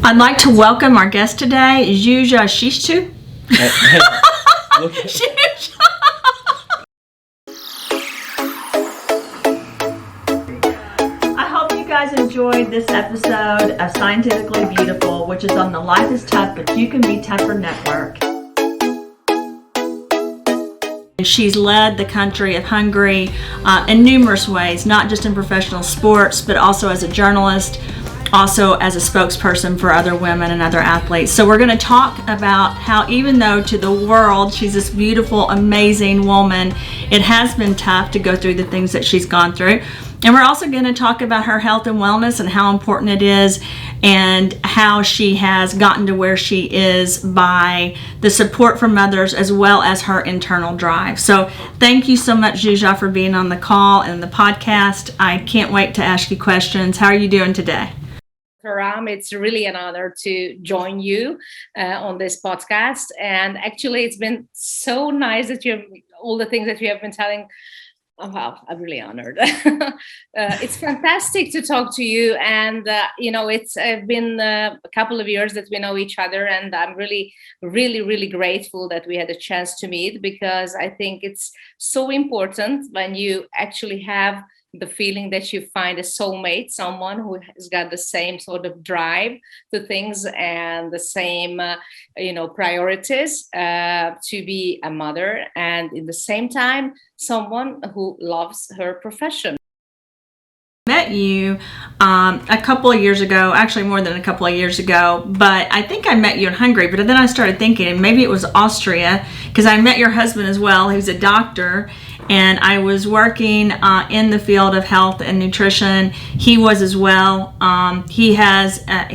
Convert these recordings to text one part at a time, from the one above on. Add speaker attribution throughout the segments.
Speaker 1: I'd like to welcome our guest today, Zsuzsa Csisztu. I hope you guys enjoyed this episode of Scientifically Beautiful, which is on the Life is Tough, but You Can Be Tougher network. She's led the country of Hungary in numerous ways, not just in professional sports, but also as a journalist, also as a spokesperson for other women and other athletes. So we're going to talk about how, even though to the world she's this beautiful, amazing woman, it has been tough to go through the things that she's gone through. And we're also going to talk about her health and wellness and how important it is, and how she has gotten to where she is by the support from others as well as her internal drive. So thank you so much, Zsuzsa, for being on the call and the podcast. I can't wait to ask you questions. How are you doing today?
Speaker 2: Karam, it's really an honor to join you on this podcast. And actually, it's been so nice that you have all the things that you have been telling. Oh, wow, I'm really honored. It's fantastic to talk to you. And, it's been a couple of years that we know each other. And I'm really, really, really grateful that we had a chance to meet, because I think it's so important when you actually have the feeling that you find a soulmate, someone who has got the same sort of drive to things and the same, priorities to be a mother, and in the same time, someone who loves her profession.
Speaker 1: Met you a couple of years ago, actually more than a couple of years ago, but I think I met you in Hungary. But then I started thinking, and maybe it was Austria, because I met your husband as well, who's a doctor, and I was working in the field of health and nutrition. He was as well. He's a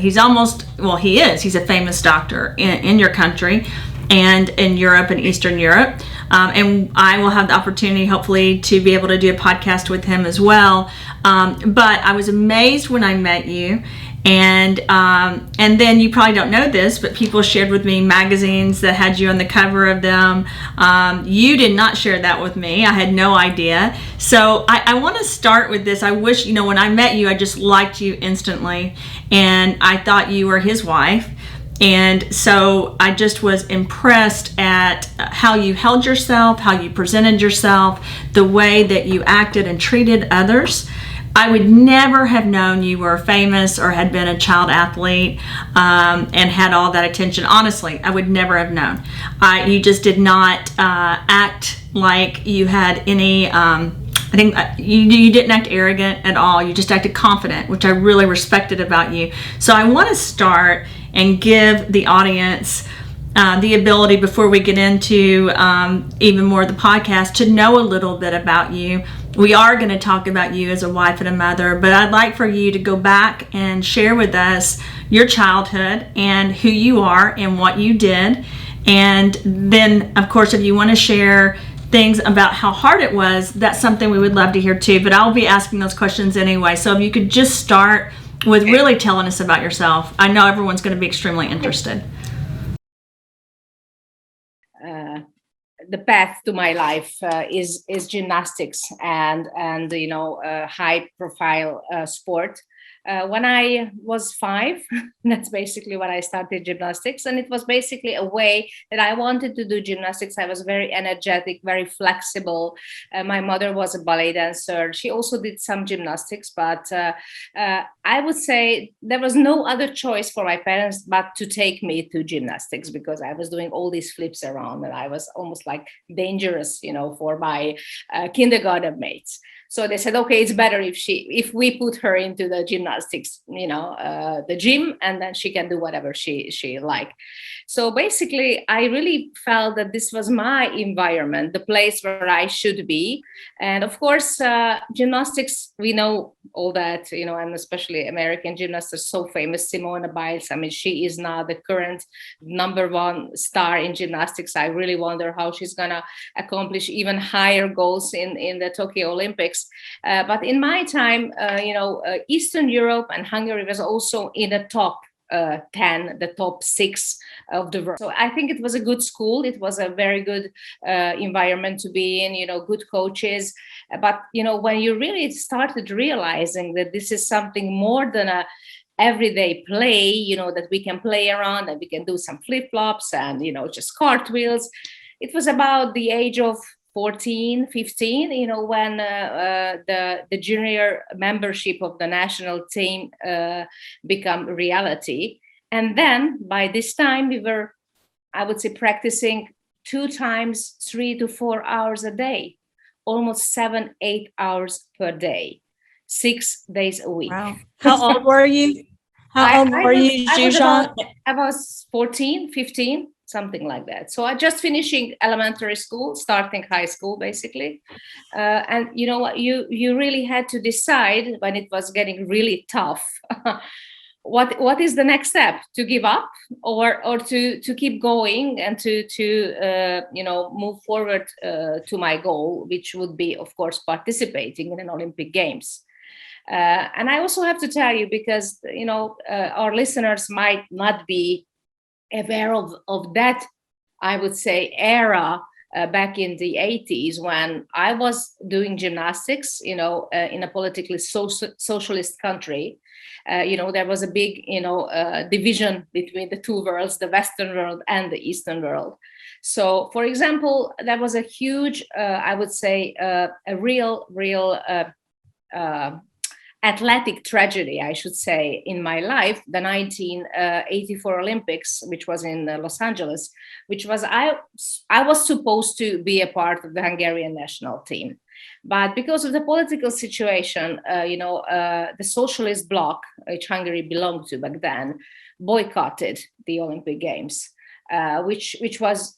Speaker 1: famous doctor in your country and in Europe and Eastern Europe. And I will have the opportunity, hopefully, to be able to do a podcast with him as well. But I was amazed when I met you. And then, you probably don't know this, but people shared with me magazines that had you on the cover of them. You did not share that with me. I had no idea. So I want to start with this. I wish, when I met you, I just liked you instantly. And I thought you were his wife. And so I just was impressed at how you held yourself, how you presented yourself, the way that you acted and treated others. I would never have known you were famous or had been a child athlete and had all that attention. Honestly, I would never have known. You just did not act like you had any... I think you didn't act arrogant at all. You just acted confident, which I really respected about you. So I want to start and give the audience the ability, before we get into even more of the podcast, to know a little bit about you. We are going to talk about you as a wife and a mother, but I'd like for you to go back and share with us your childhood and who you are and what you did. And then, of course, if you want to share things about how hard it was, that's something we would love to hear too. But I'll be asking those questions anyway. So if you could just start with really telling us about yourself. I know everyone's going to be extremely interested.
Speaker 2: The path to my life is gymnastics and high profile sport. When I was 5, that's basically when I started gymnastics. And it was basically a way that I wanted to do gymnastics. I was very energetic, very flexible. My mother was a ballet dancer. She also did some gymnastics, but I would say there was no other choice for my parents but to take me to gymnastics, because I was doing all these flips around and I was almost like dangerous, for my kindergarten mates. So they said, okay, it's better if we put her into the gymnastics, the gym, and then she can do whatever she like. So basically, I really felt that this was my environment, the place where I should be. And of course, gymnastics, we know all that, and especially American gymnasts are so famous. Simone Biles, she is now the current #1 star in gymnastics. I really wonder how she's going to accomplish even higher goals in the Tokyo Olympics. But in my time, Eastern Europe and Hungary was also in the top 10, the top 6 of the world. So I think it was a good school. It was a very good environment to be in, good coaches. But, when you really started realizing that this is something more than a everyday play, that we can play around and we can do some flip-flops and, just cartwheels. It was about the age of 14, 15, when the junior membership of the national team become reality. And then by this time we were, I would say, practicing 2 times 3 to 4 hours a day, almost 7-8 hours per day, 6 days a week.
Speaker 1: Wow. How old were you? How old were you, Zsuzsa?
Speaker 2: I was 14, 15, something like that. So I just finishing elementary school, starting high school, basically. And you know what, you really had to decide when it was getting really tough, what is the next step, to give up or to keep going and to move forward to my goal, which would be, of course, participating in an Olympic Games. And I also have to tell you, because our listeners might not be aware of that, I would say, era back in the 80s when I was doing gymnastics, in a politically socialist country. There was a big, division between the two worlds, the Western world and the Eastern world. So, for example, there was a huge, I would say, a real athletic tragedy, I should say, in my life, the 1984 Olympics, which was in Los Angeles, which was, I was supposed to be a part of the Hungarian national team. But because of the political situation, the socialist bloc, which Hungary belonged to back then, boycotted the Olympic Games, which was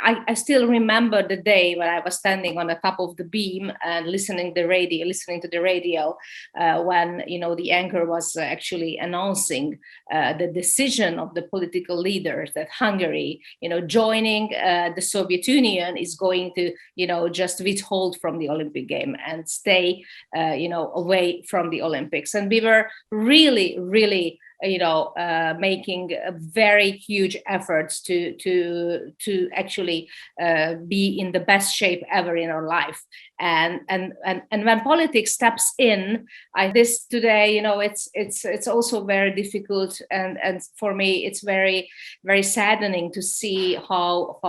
Speaker 2: I still remember the day when I was standing on the top of the beam and listening to the radio when the anchor was actually announcing the decision of the political leaders that Hungary, joining the Soviet Union, is going to just withhold from the Olympic game and stay away from the Olympics. And we were really making very huge efforts to actually be in the best shape ever in our life. And when politics steps in, this today, it's also very difficult, and for me, it's very, very saddening to see how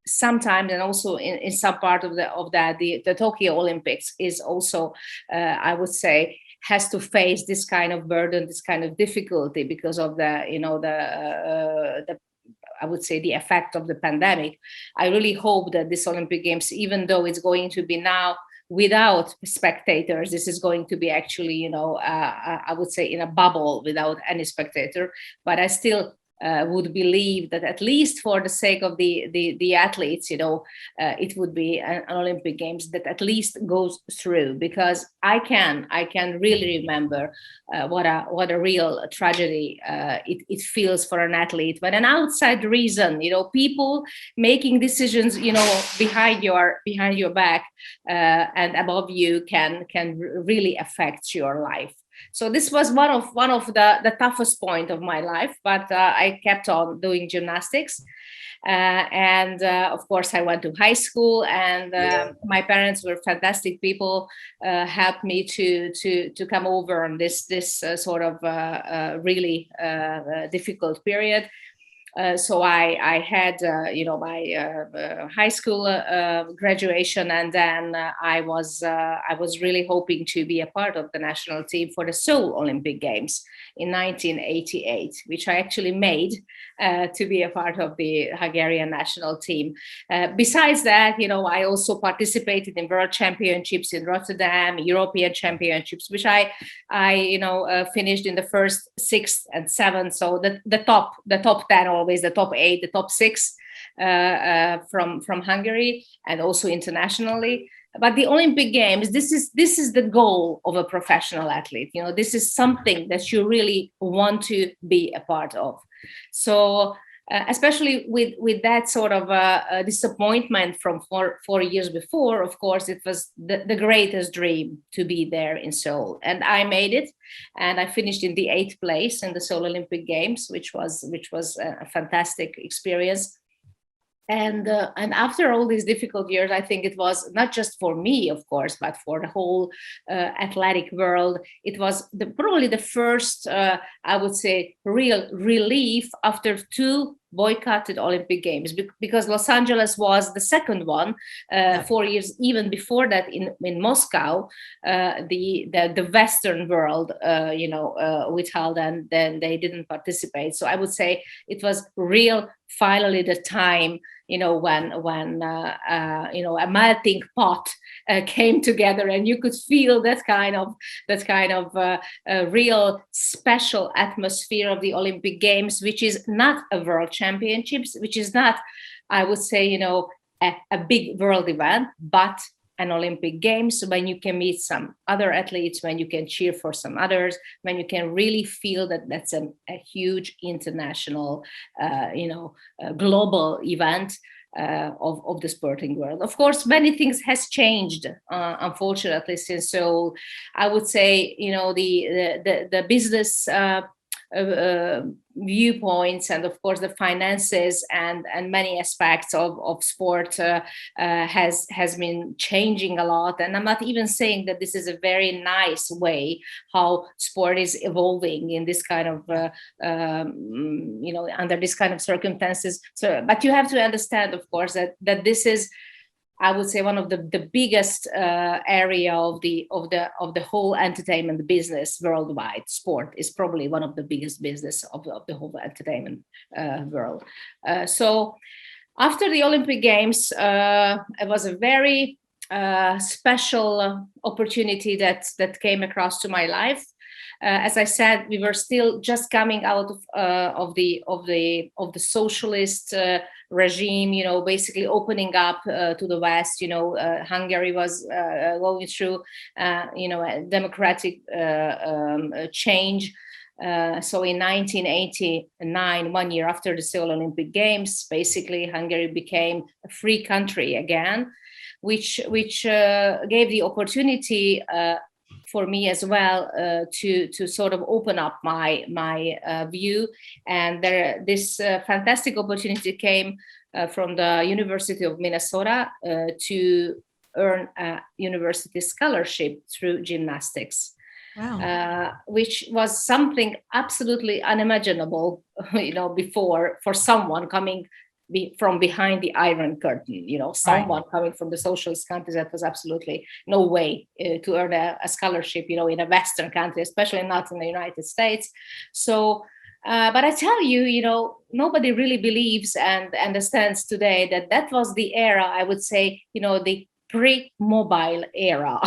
Speaker 2: sometimes, and also in some part of the Tokyo Olympics is also, I would say, has to face this kind of burden, this kind of difficulty because of the I would say the effect of the pandemic. I really hope that this Olympic Games, even though it's going to be now without spectators, this is going to be actually, I would say, in a bubble without any spectator. But I still would believe that at least for the sake of the athletes, it would be an Olympic Games that at least goes through, because I can really remember what a real tragedy it feels for an athlete when an outside reason, people making decisions, behind your back and above you can really affect your life. So this was one of the toughest point of my life, but I kept on doing gymnastics. And of course, I went to high school, and my parents were fantastic people, helped me to come over on this sort of really difficult period. So I had, my high school graduation, and then I was really hoping to be a part of the national team for the Seoul Olympic Games in 1988, which I actually made to be a part of the Hungarian national team. Besides that, I also participated in World Championships in Rotterdam, European Championships, which I finished in the first 6 and 7. So the top 10, always the top 8, the top 6 from Hungary, and also internationally. But the Olympic Games, this is the goal of a professional athlete. This is something that you really want to be a part of. So especially with that sort of disappointment from 4 years before, of course, it was the greatest dream to be there in Seoul. And I made it, and I finished in the 8th place in the Seoul Olympic Games, which was a fantastic experience. And after all these difficult years, I think it was not just for me, of course, but for the whole athletic world. It was probably the first, I would say, real relief after two boycotted Olympic Games, because Los Angeles was the second one. 4 years even before that in Moscow, the Western world, withheld, and then they didn't participate. So I would say it was real, finally, the time, when a melting pot came together, and you could feel that kind of real special atmosphere of the Olympic Games, which is not a world championships, which is not, I would say, a big world event, but an Olympic Games, when you can meet some other athletes, when you can cheer for some others, when you can really feel that that's a huge international, global event of the sporting world. Of course, many things has changed, unfortunately, since. So I would say, the business viewpoints, and of course the finances and many aspects of sport has been changing a lot. And I'm not even saying that this is a very nice way how sport is evolving in this kind of under this kind of circumstances. So, but you have to understand, of course, that this is, I would say, one of the biggest area of the whole entertainment business worldwide. Sport is probably one of the biggest business of the whole entertainment world. So after the Olympic Games, it was a very special opportunity that came across to my life. As I said, we were still just coming out of the socialist regime, basically opening up to the West. Hungary was going through, a democratic change. So in 1989, 1 year after the Seoul Olympic Games, basically Hungary became a free country again, which gave the opportunity for me as well to sort of open up my view. And this fantastic opportunity came from the University of Minnesota to earn a university scholarship through gymnastics.
Speaker 1: Wow.
Speaker 2: Which was something absolutely unimaginable, before, for someone coming from behind the Iron Curtain, someone coming from the socialist countries. That was absolutely no way to earn a scholarship, in a Western country, especially not in the United States. So, but I tell you, nobody really believes and understands today that was the era, I would say, the pre-mobile era.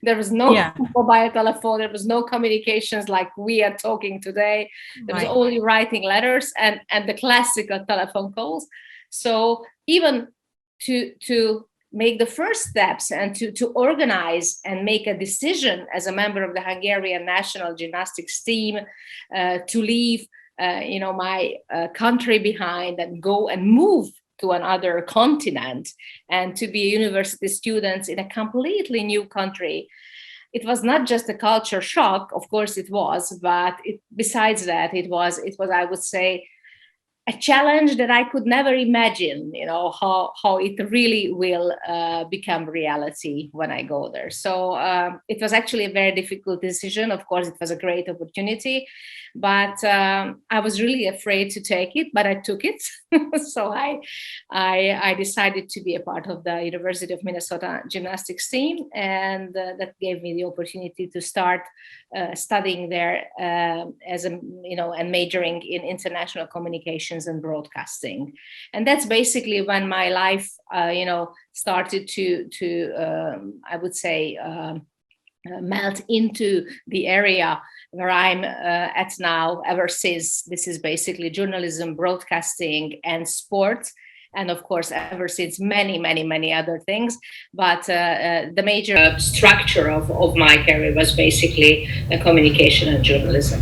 Speaker 2: There was no mobile telephone. There was no communications like we are talking today. There was only writing letters and the classical telephone calls. So even to make the first steps and to organize and make a decision as a member of the Hungarian national gymnastics team to leave, my country behind and go and move to another continent and to be university students in a completely new country. It was not just a culture shock, of course it was, but besides that, it was, I would say, a challenge that I could never imagine, how it really will become reality when I go there. So it was actually a very difficult decision. Of course, it was a great opportunity, but I was really afraid to take it, but I took it. So I decided to be a part of the University of Minnesota gymnastics team, and that gave me the opportunity to start studying there as a, and majoring in international communications and broadcasting. And that's basically when my life, started to I would say, melt into the area where I'm at now ever since. This is basically journalism, broadcasting, and sport. And of course, ever since many other things. But the major structure of my career was basically communication and journalism.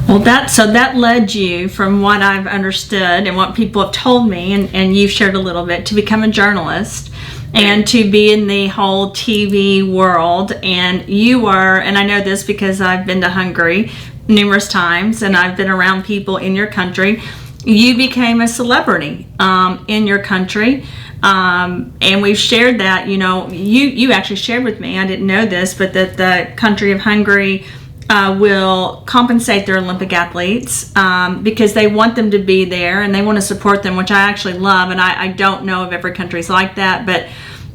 Speaker 1: Well, that led you, from what I've understood and what people have told me, and you've shared a little bit, to become a journalist and to be in the whole TV world. And you were, and I know this because I've been to Hungary numerous times and I've been around people in your country, you became a celebrity in your country. And we've shared that, you actually shared with me, I didn't know this, but that the country of Hungary will compensate their Olympic athletes because they want them to be there and they want to support them, which I actually love. And I don't know if every country's like that, but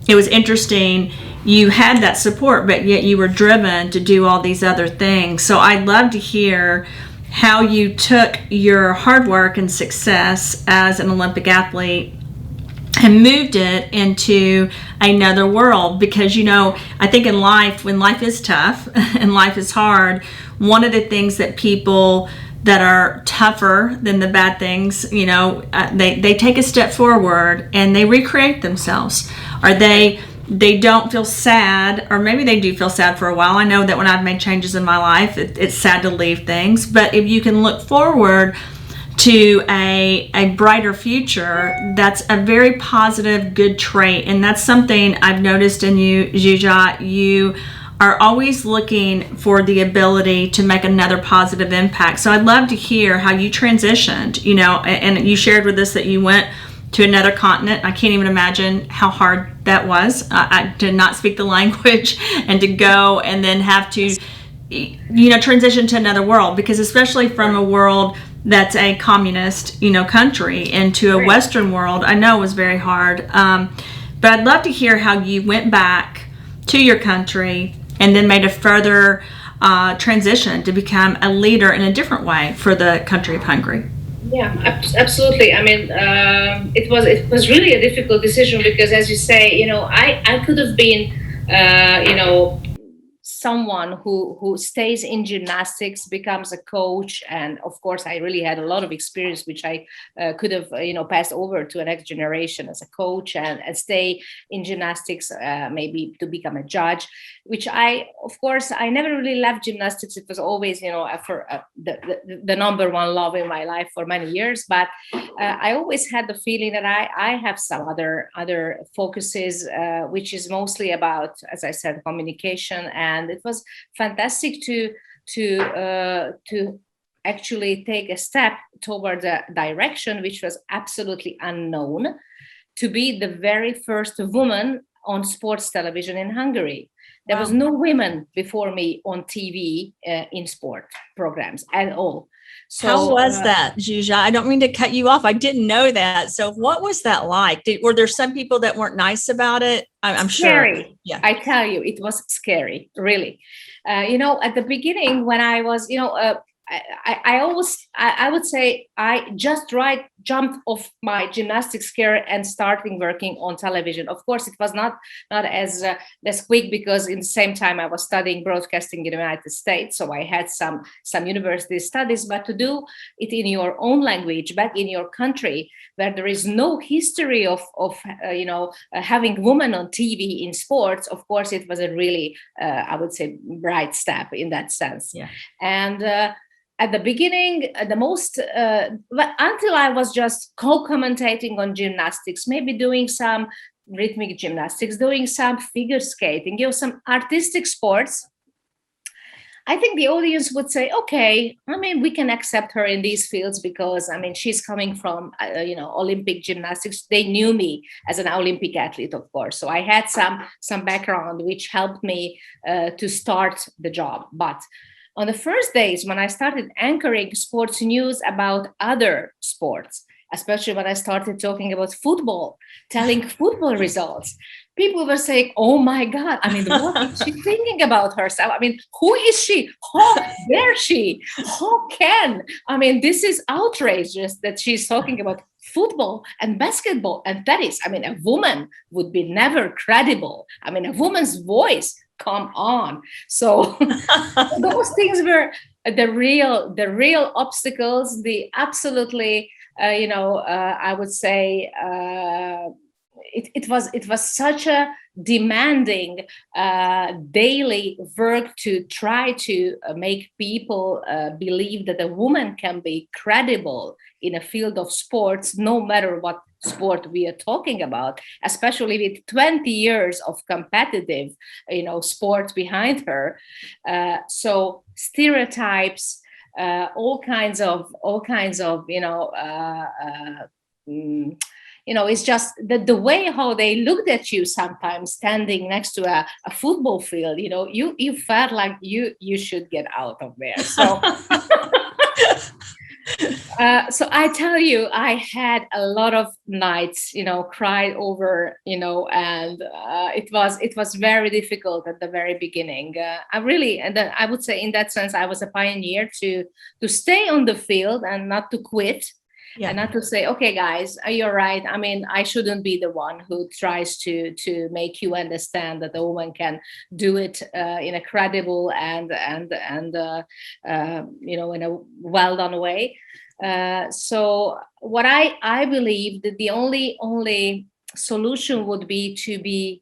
Speaker 1: it was interesting. You had that support, but yet you were driven to do all these other things. So I'd love to hear how you took your hard work and success as an Olympic athlete and moved it into another world. Because, I think in life, when life is tough and life is hard, one of the things that people that are tougher than the bad things, they take a step forward and they recreate themselves, or they don't feel sad, or maybe they do feel sad for a while. I know that when I've made changes in my life, it's sad to leave things, but if you can look forward to a brighter future, that's a very positive, good trait. And that's something I've noticed in you, Zsuzsa. You are always looking for the ability to make another positive impact. So I'd love to hear how you transitioned, and you shared with us that you went to another continent. I can't even imagine how hard that was. I did not speak the language, and to go and then have to, transition to another world, because especially from a world that's a communist, country into a Western world, I know was very hard. But I'd love to hear how you went back to your country and then made a further transition to become a leader in a different way for the country of Hungary.
Speaker 2: Yeah, absolutely. I mean, it was really a difficult decision because, as you say, I could have been, someone who stays in gymnastics, becomes a coach, and of course, I really had a lot of experience, which I could have, passed over to a next generation as a coach, and stay in gymnastics, maybe to become a judge. Which I never really left gymnastics. It was always, for the number one love in my life for many years. But I always had the feeling that I have some other focuses, which is mostly about, as I said, communication. And it was fantastic to actually take a step toward a direction which was absolutely unknown, to be the very first woman on sports television in Hungary. There was no women before me on TV in sport programs at all.
Speaker 1: So, how was that, Zsuzsa? I don't mean to cut you off. I didn't know that. So what was that like? Were there some people that weren't nice about it? I'm
Speaker 2: scary.
Speaker 1: Sure. Yeah.
Speaker 2: I tell you, it was scary, really. At the beginning when I was, I would say I just jumped off my gymnastics career and starting working on television. Of course, it was not as quick, because in the same time I was studying broadcasting in the United States, so I had some university studies. But to do it in your own language, back in your country, where there is no history of having women on TV in sports, of course, it was a really, I would say, bright step in that sense.
Speaker 1: Yeah.
Speaker 2: And at the beginning, until I was just co-commentating on gymnastics, maybe doing some rhythmic gymnastics, doing some figure skating, some artistic sports, I think the audience would say, okay, I mean, we can accept her in these fields because, I mean, she's coming from, Olympic gymnastics. They knew me as an Olympic athlete, of course. So I had some background which helped me to start the job. But on the first days when I started anchoring sports news about other sports, especially when I started talking about football, telling football results, people were saying, oh my God, I mean, what is she thinking about herself? I mean, who is she? How dare she? How can? I mean, this is outrageous that she's talking about football and basketball and tennis. I mean, a woman would be never credible. I mean, a woman's voice, come on. So those things were the real obstacles, the absolutely, I would say, it was such a demanding daily work to try to make people believe that a woman can be credible in a field of sports, no matter what sport we are talking about, especially with 20 years of competitive, sport behind her. So stereotypes, all kinds of it's just the way how they looked at you sometimes standing next to a football field. You felt like you should get out of there. So so I tell you, I had a lot of nights, cried over, and it was very difficult at the very beginning. I would say in that sense, I was a pioneer to stay on the field and not to quit. Yeah. And not to say, okay, guys, you're right. I mean, I shouldn't be the one who tries to make you understand that a woman can do it in a credible and in a well done way. So what I believe that the only solution would be to be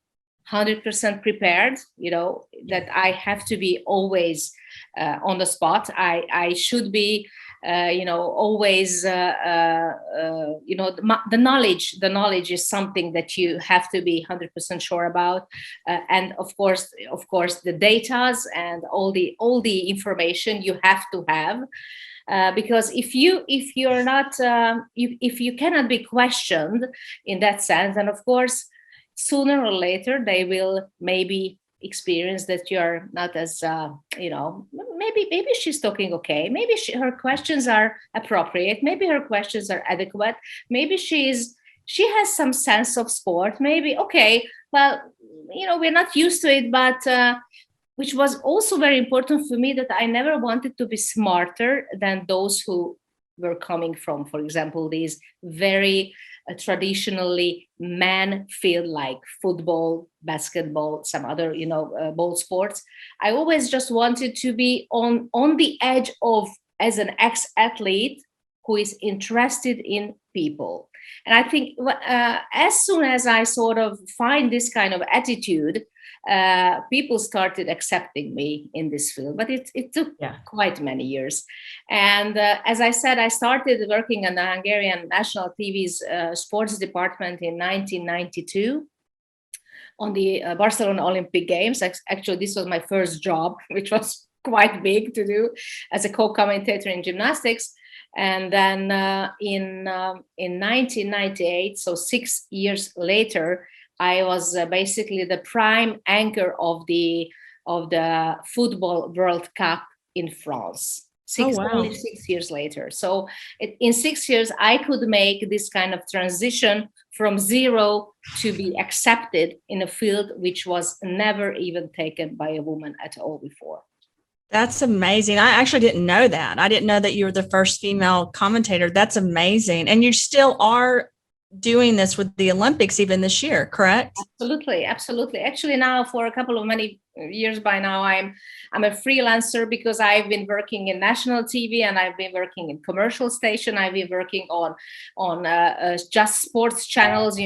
Speaker 2: 100% prepared. That I have to be always on the spot. I should be. Always, the knowledge is something that you have to be 100% sure about. And of course, the datas and all the information you have to have. Because if you're not, if you cannot be questioned in that sense, and of course, sooner or later, they will maybe experience that you're not as maybe she's talking okay, maybe her questions are appropriate, maybe her questions are adequate, maybe she has some sense of sport, maybe okay, well, we're not used to it, but which was also very important for me, that I never wanted to be smarter than those who were coming from, for example, these very traditionally man field like football, basketball, some other ball sports. I always just wanted to be on the edge of, as an ex-athlete who is interested in people. And I think as soon as I sort of find this kind of attitude, people started accepting me in this field, but it took quite many years. And as I said, I started working on the Hungarian national TV's sports department in 1992 on the Barcelona Olympic Games. Actually, this was my first job, which was quite big to do as a co-commentator in gymnastics. And then in 1998, so 6 years later, I was basically the prime anchor of the Football World Cup in France. Only 6 years later. So in 6 years, I could make this kind of transition from zero to be accepted in a field which was never even taken by a woman at all before.
Speaker 1: That's amazing. I actually didn't know that. I didn't know that you were the first female commentator. That's amazing. And you still are doing this with the Olympics even this year, correct?
Speaker 2: Absolutely. Actually, now for a couple of many years by now, I'm a freelancer, because I've been working in national TV and I've been working in commercial station. I've been working on just sports channels,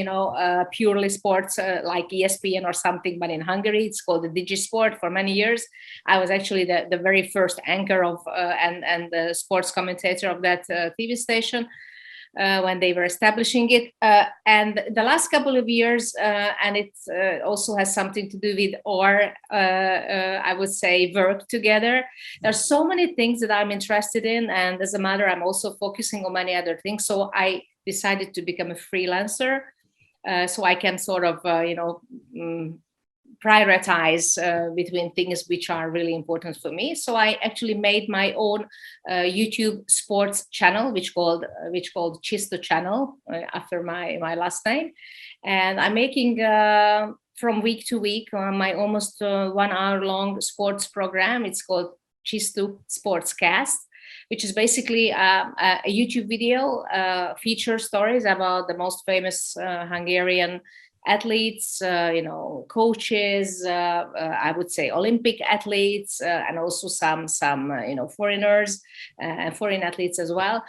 Speaker 2: purely sports like ESPN or something, but in Hungary it's called the DigiSport for many years. I was actually the very first anchor of and the sports commentator of that TV station. When they were establishing it. And the last couple of years, and it also has something to do with our, I would say, work together. There's so many things that I'm interested in. And as a matter, I'm also focusing on many other things. So I decided to become a freelancer. So I can sort of, prioritize between things which are really important for me. So I actually made my own YouTube sports channel, which called Csisztu channel after my last name, and I'm making from week to week my almost 1 hour long sports program. It's called Csisztu Sportscast, which is basically a YouTube video, feature stories about the most famous Hungarian athletes, coaches, I would say Olympic athletes, and also some foreigners and foreign athletes as well.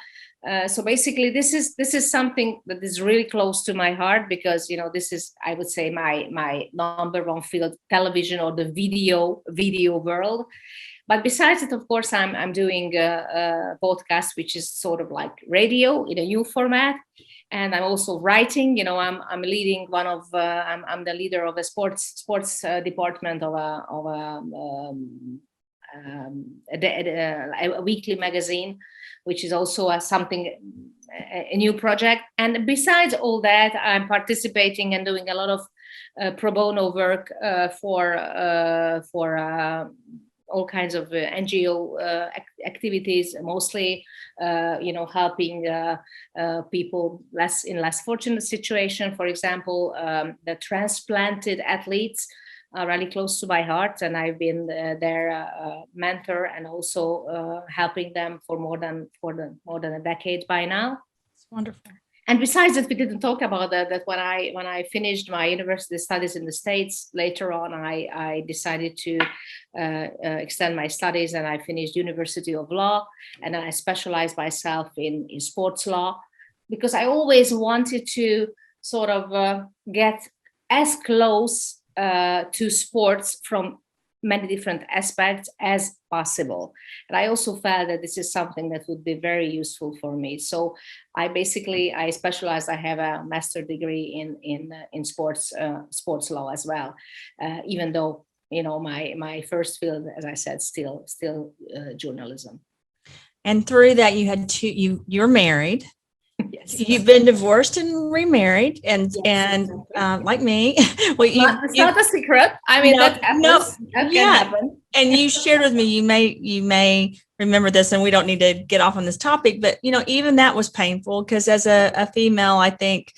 Speaker 2: So basically, this is something that is really close to my heart, because this is, I would say, my number one field, television or the video world. But besides it, of course, I'm doing a podcast, which is sort of like radio in a new format. And I'm also writing. I'm leading one of. I'm the leader of a sports department of a a weekly magazine, which is also a new project. And besides all that, I'm participating and doing a lot of pro bono work for all kinds of NGO activities, mostly, helping people in less fortunate situation. For example, the transplanted athletes are really close to my heart, and I've been their mentor and also helping them for more than a decade by now.
Speaker 1: It's wonderful.
Speaker 2: And besides that, we didn't talk about that when I finished my university studies in the States. Later on, I decided to extend my studies, and I finished University of Law, and I specialized myself in sports law, because I always wanted to sort of get as close to sports from many different aspects as possible. And I also felt that this is something that would be very useful for me. So I specialize. I have a master's degree in sports law as well, even though my first field, as I said, still journalism.
Speaker 1: And through that, you had you're married.
Speaker 2: Yes.
Speaker 1: You've been divorced and remarried, and like me, well,
Speaker 2: it's not a secret. I mean, that happens. That can happen.
Speaker 1: And you shared with me, you may remember this, and we don't need to get off on this topic, but even that was painful, because as a female, I think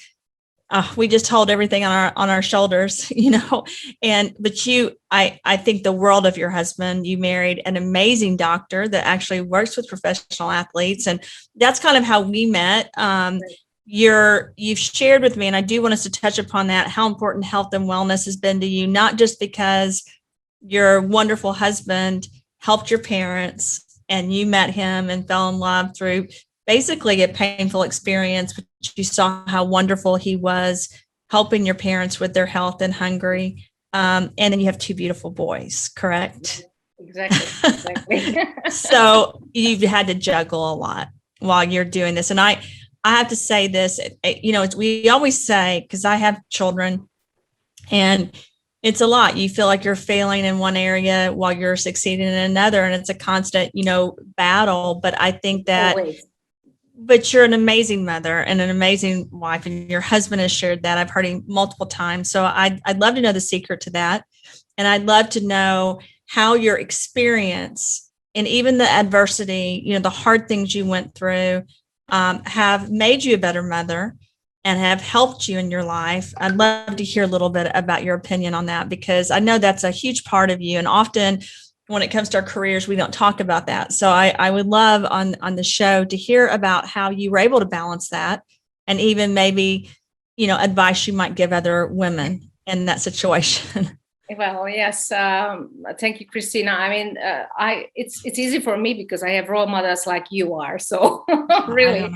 Speaker 1: we just hold everything on our shoulders, but I think the world of your husband. You married an amazing doctor that actually works with professional athletes. And that's kind of how we met. You've shared with me, and I do want us to touch upon that, how important health and wellness has been to you, not just because your wonderful husband helped your parents and you met him and fell in love through basically a painful experience, but you saw how wonderful he was helping your parents with their health in Hungary. And then you have two beautiful boys, correct?
Speaker 2: Exactly.
Speaker 1: So you've had to juggle a lot while you're doing this. And I have to say this, we always say, because I have children, and it's a lot. You feel like you're failing in one area while you're succeeding in another. And it's a constant, battle. But I think that
Speaker 2: Always.
Speaker 1: But you're an amazing mother and an amazing wife, and your husband has shared that. I've heard him multiple times. So I'd love to know the secret to that. And I'd love to know how your experience and even the adversity, the hard things you went through, have made you a better mother and have helped you in your life. I'd love to hear a little bit about your opinion on that, because I know that's a huge part of you. And often when it comes to our careers, we don't talk about that. So I would love on the show to hear about how you were able to balance that, and even maybe, advice you might give other women in that situation.
Speaker 2: Well, yes. Thank you, Christina. I mean, it's easy for me because I have role models like you are. So really,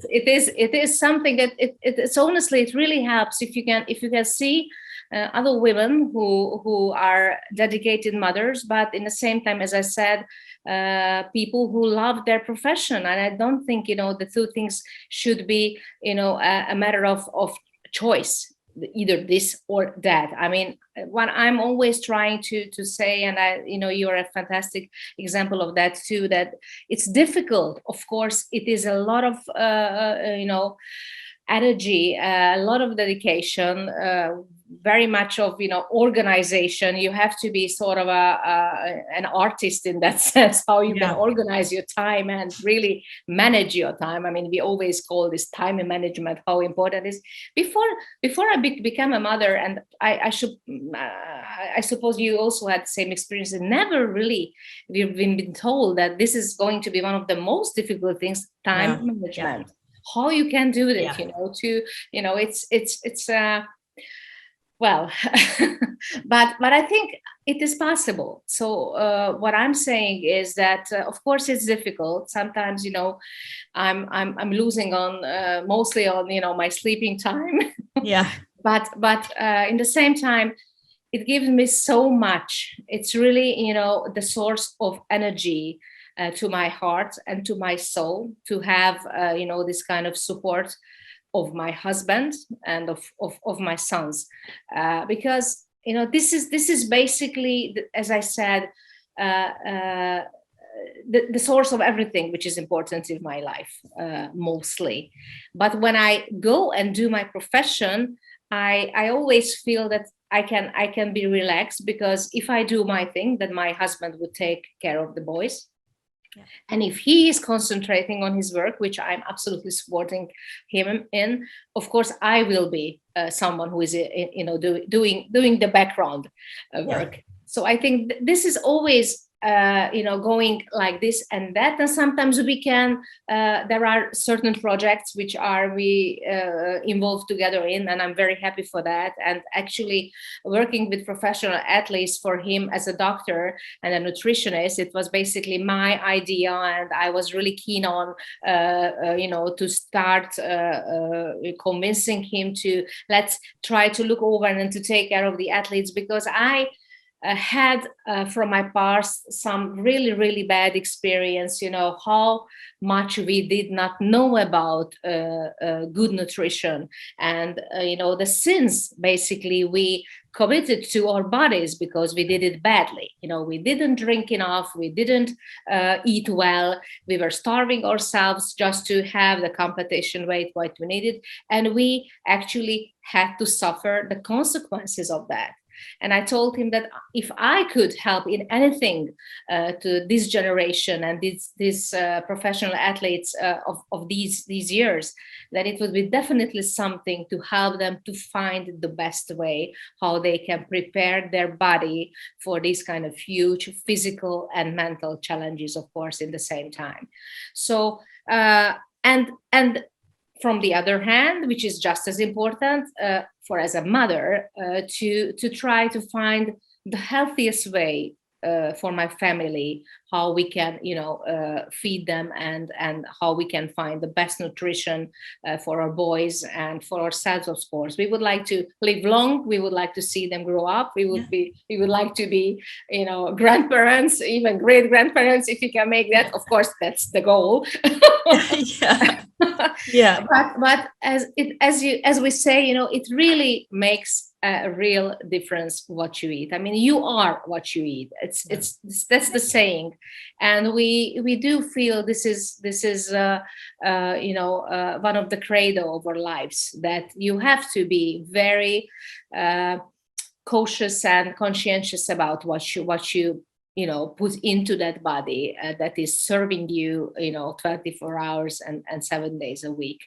Speaker 2: it is something that it's honestly, it really helps if you can see other women who are dedicated mothers, but in the same time, as I said, people who love their profession. And I don't think, the two things should be, a matter of choice, either this or that. I mean, what I'm always trying to say, and you're a fantastic example of that too, that it's difficult. Of course, it is a lot of, energy, a lot of dedication, very much of organization. You have to be sort of an artist in that sense, how you can organize your time and really manage your time. I mean, we always call this time management, how important it is. Before I became a mother, and I suppose you also had the same experience, and never really we've been told that this is going to be one of the most difficult things, time management. How you can do that, it's well, but I think it is possible. So what I'm saying is that, of course, it's difficult. Sometimes, I'm losing on mostly on my sleeping time.
Speaker 1: Yeah.
Speaker 2: But in the same time, it gives me so much. It's really the source of energy to my heart and to my soul, to have this kind of support of my husband and of my sons, because this is basically, as I said, the source of everything which is important in my life, mostly. But when I go and do my profession, I always feel that I can be relaxed, because if I do my thing, then my husband would take care of the boys. Yeah. And if he is concentrating on his work, which I'm absolutely supporting him in, of course, I will be someone who is, doing the background work. Yeah. So I think this is always, going like this and that. And sometimes there are certain projects which we involved together in, and I'm very happy for that. And actually working with professional athletes for him as a doctor and a nutritionist, it was basically my idea. And I was really keen on, to start convincing him to let's try to look over and to take care of the athletes, because I had from my past some really, really bad experience, how much we did not know about good nutrition, and, the sins basically we committed to our bodies because we did it badly. We didn't drink enough, we didn't eat well, we were starving ourselves just to have the competition weight what we needed, and we actually had to suffer the consequences of that. And I told him that if I could help in anything to this generation and these professional athletes of these years, that it would be definitely something to help them to find the best way how they can prepare their body for these kind of huge physical and mental challenges, of course, in the same time. So and from the other hand, which is just as important for as a mother, to try to find the healthiest way for my family, how we can, feed them, and how we can find the best nutrition for our boys and for ourselves. Of course, we would like to live long. We would like to see them grow up. We would like to be, grandparents, even great grandparents, if you can make that. Of course, that's the goal.
Speaker 1: Yeah. Yeah.
Speaker 2: But as we say, it really makes a real difference what you eat. I mean, you are what you eat. That's the saying, and we do feel this is one of the credo of our lives, that you have to be very cautious and conscientious about what you put into that body that is serving you 24 hours and 7 days a week.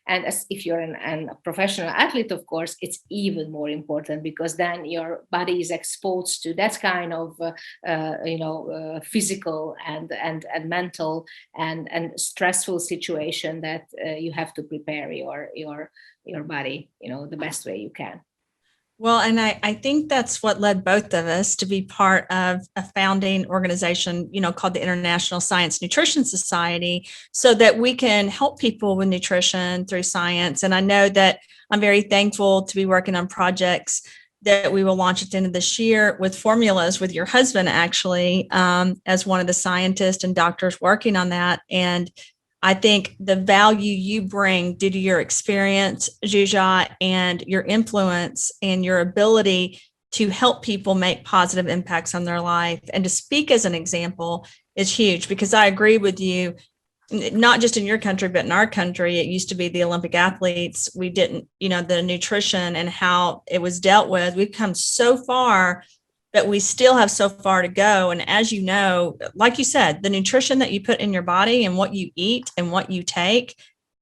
Speaker 2: And if you're a professional athlete, of course, it's even more important, because then your body is exposed to that kind of physical and mental and stressful situation that you have to prepare your body the best way you can.
Speaker 1: Well, and I think that's what led both of us to be part of a founding organization, called the International Science Nutrition Society, so that we can help people with nutrition through science. And I know that I'm very thankful to be working on projects that we will launch at the end of this year with formulas with your husband, actually, as one of the scientists and doctors working on that. And I think the value you bring due to your experience, Zsuzsa, and your influence and your ability to help people make positive impacts on their life and to speak as an example is huge, because I agree with you, not just in your country, but in our country, it used to be the Olympic athletes. We didn't, the nutrition and how it was dealt with. We've come so far, but we still have so far to go. And as you know, like you said, the nutrition that you put in your body and what you eat and what you take,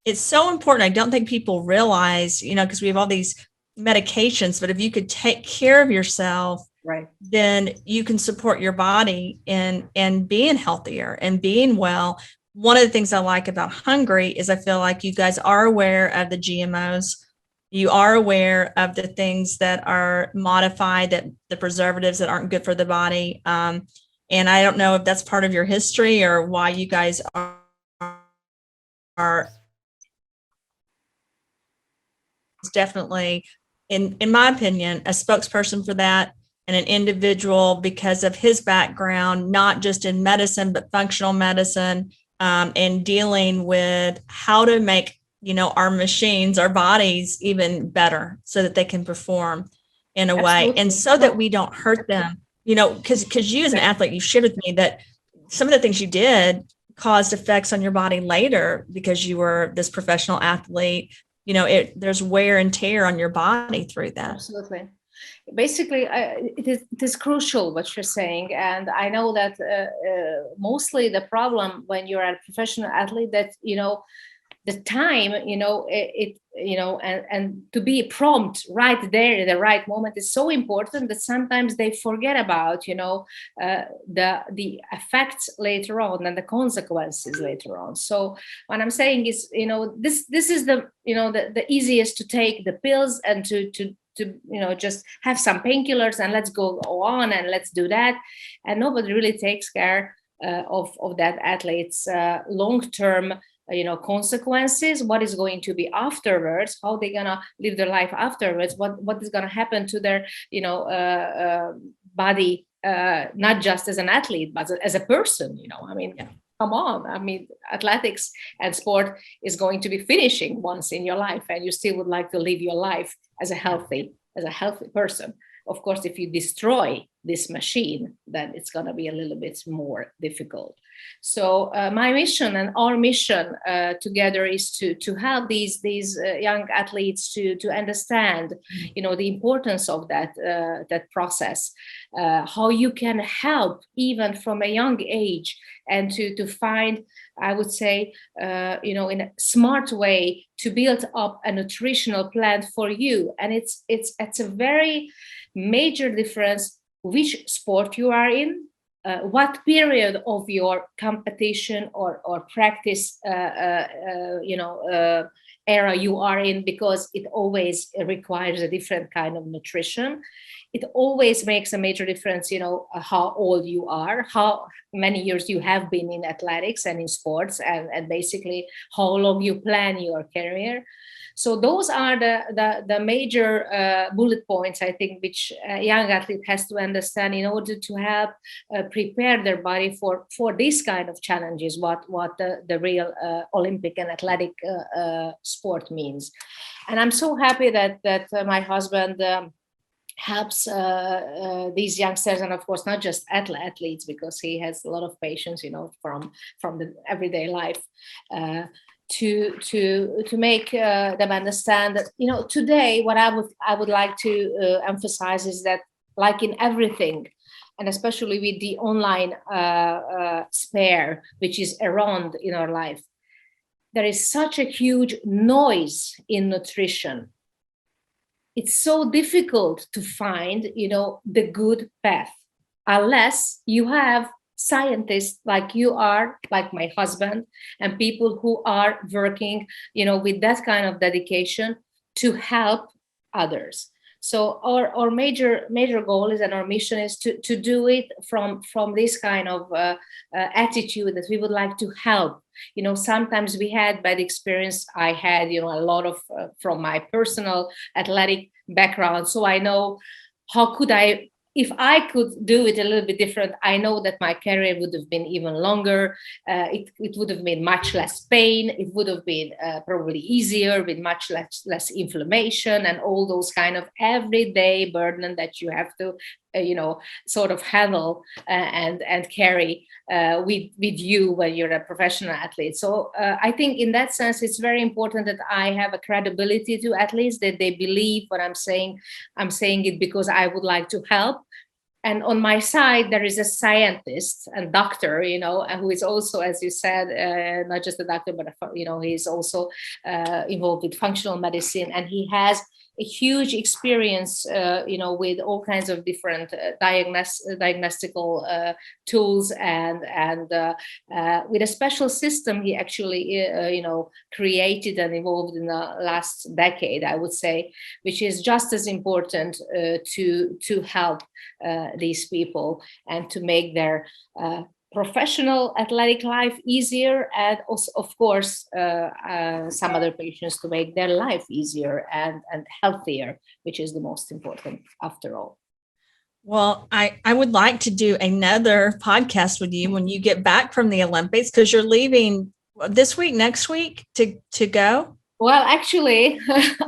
Speaker 1: it's so important. I don't think people realize, because we have all these medications, but if you could take care of yourself,
Speaker 2: right,
Speaker 1: then you can support your body in being healthier and being well. One of the things I like about Hungary is I feel like you guys are aware of the GMOs. You are aware of the things that are modified, that the preservatives that aren't good for the body. And I don't know if that's part of your history or why you guys are definitely, in my opinion, a spokesperson for that and an individual because of his background, not just in medicine, but functional medicine, and dealing with how to make our machines, our bodies even better so that they can perform in a way, and so that we don't hurt them because you as an athlete, you shared with me that some of the things you did caused effects on your body later because you were this professional athlete. There's wear and tear on your body through that.
Speaker 2: Absolutely. Basically, it is crucial what you're saying, and I know that mostly the problem when you're a professional athlete, that the time, and to be prompt right there at the right moment is so important that sometimes they forget about, the effects later on and the consequences later on. So what I'm saying is, this is the easiest to take the pills and to just have some painkillers and let's go on and let's do that. And nobody really takes care of that athlete's long-term consequences, what is going to be afterwards, how they're gonna live their life afterwards, what is gonna happen to their body, not just as an athlete but as a person. Come on, athletics and sport is going to be finishing once in your life, and you still would like to live your life as a healthy person. Of course, if you destroy this machine, then it's going to be a little bit more difficult. So my mission and our mission together is to help these young athletes to understand, the importance of that process, how you can help even from a young age, and to find, I would say, in a smart way to build up a nutritional plan for you. And it's a very major difference which sport you are in, what period of your competition or practice era you are in, because it always requires a different kind of nutrition. It always makes a major difference, how old you are, how many years you have been in athletics and in sports, and basically how long you plan your career. So those are the major bullet points, I think, which a young athlete has to understand in order to help prepare their body for these kind of challenges, what the real Olympic and athletic sport means. And I'm so happy that my husband helps these youngsters, and of course not just athletes, because he has a lot of patience, from the everyday life, to make them understand that today what I would like to emphasize is that, like in everything, and especially with the online sphere which is around in our life, there is such a huge noise in nutrition. It's so difficult to find the good path unless you have scientists like you are, like my husband, and people who are working with that kind of dedication to help others. So our major goal is, and our mission is to do it from this kind of attitude that we would like to help. Sometimes we had bad experience. I had a lot of from my personal athletic background, so I know how could I. If I could do it a little bit different, I know that my career would have been even longer. It would have been much less pain. It would have been probably easier, with much less inflammation and all those kind of everyday burden that you have to, sort of handle and carry with you when you're a professional athlete. So I think in that sense, it's very important that I have a credibility to athletes, that they believe what I'm saying. I'm saying it because I would like to help. And on my side, there is a scientist and doctor, who is also, as you said, not just a doctor, but, he's also involved with functional medicine. And he has a huge experience, with all kinds of different diagnostical tools, and with a special system he actually, created and evolved in the last decade, I would say, which is just as important to help these people and to make their professional athletic life easier, and also, of course, some other patients to make their life easier and healthier, which is the most important after all.
Speaker 1: Well, I would like to do another podcast with you when you get back from the Olympics, because you're leaving this week, next week to go.
Speaker 2: Well, actually,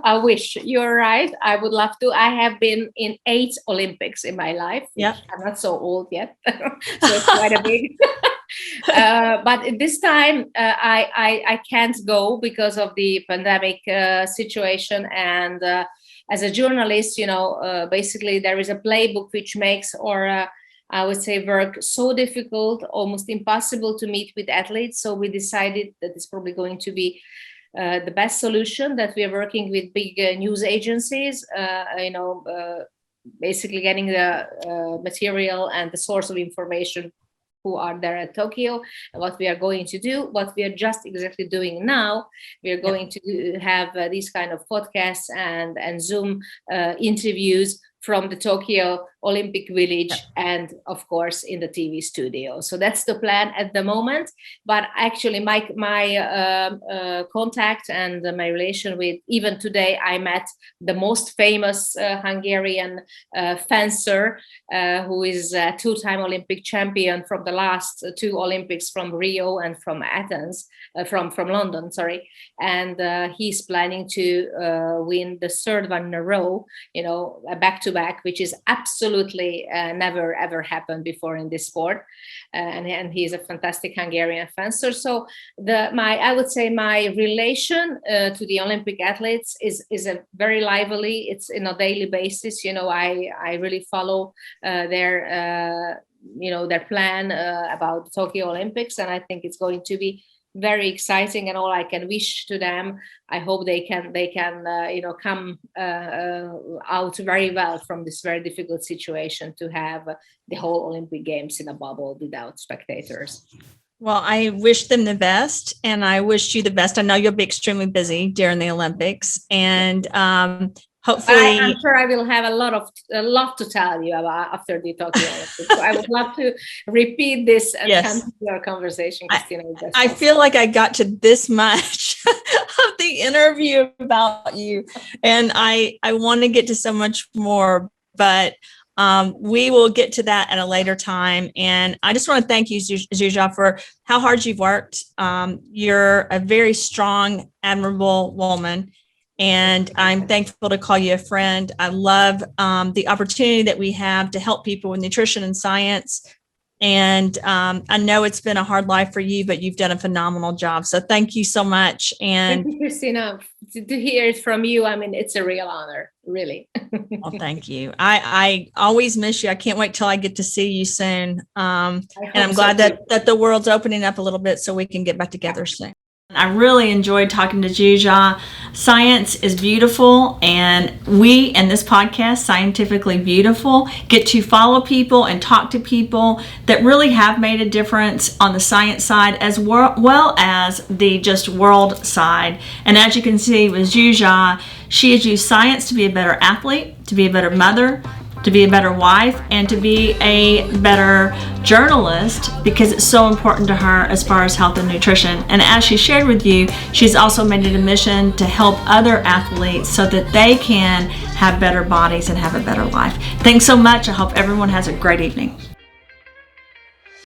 Speaker 2: I wish you're right. I would love to. I have been in 8 Olympics in my life, which
Speaker 1: Yep.
Speaker 2: I'm not so old yet, so it's quite a big. But this time, I can't go because of the pandemic situation. And as a journalist, basically there is a playbook which makes, or I would say, work so difficult, almost impossible to meet with athletes. So we decided that it's probably going to be the best solution, that we are working with big news agencies, basically getting the material and the source of information who are there at Tokyo, and what we are going to do, what we are just exactly doing now. We are going to have these kind of podcasts and Zoom interviews from the Tokyo Olympic Village, and of course in the TV studio. So that's the plan at the moment. But actually, my contact and my relation with, even today, I met the most famous Hungarian fencer, who is a 2-time Olympic champion from the last 2 Olympics, from Rio and from Athens, from London, sorry. And he's planning to win the 3rd one in a row, back to back, which is absolutely never ever happened before in this sport. And he is a fantastic Hungarian fencer. So I would say my relation to the Olympic athletes is a very lively. It's in a daily basis. I really follow their plan about the Tokyo Olympics, and I think it's going to be very exciting. And all I can wish to them, I hope they can come out very well from this very difficult situation, to have the whole Olympic Games in a bubble without spectators.
Speaker 1: Well, I wish them the best, and I wish you the best. I know you'll be extremely busy during the Olympics, and hopefully,
Speaker 2: I'm sure I will have a lot to tell you about after the Tokyo Olympics. So I would love to repeat this and continue our conversation, Christina.
Speaker 1: I feel like I got to this much of the interview about you, and I want to get to so much more, but we will get to that at a later time. And I just want to thank you, Zsuzsa, for how hard you've worked. You're a very strong, admirable woman, and I'm thankful to call you a friend. I love the opportunity that we have to help people with nutrition and science. And I know it's been a hard life for you, but you've done a phenomenal job. So thank you so much. And
Speaker 2: thank you, Christina. To hear it from you, I mean, it's a real honor, really.
Speaker 1: Well, thank you. I always miss you. I can't wait till I get to see you soon. And I'm glad that the world's opening up a little bit so we can get back together soon. I really enjoyed talking to Zsuzsa. Science is beautiful, and we in this podcast, Scientifically Beautiful, get to follow people and talk to people that really have made a difference on the science side as well as the just world side. And as you can see with Zsuzsa, she has used science to be a better athlete, to be a better mother, to be a better wife, and to be a better journalist, because it's so important to her as far as health and nutrition. And as she shared with you, she's also made it a mission to help other athletes so that they can have better bodies and have a better life. Thanks so much. I hope everyone has a great evening.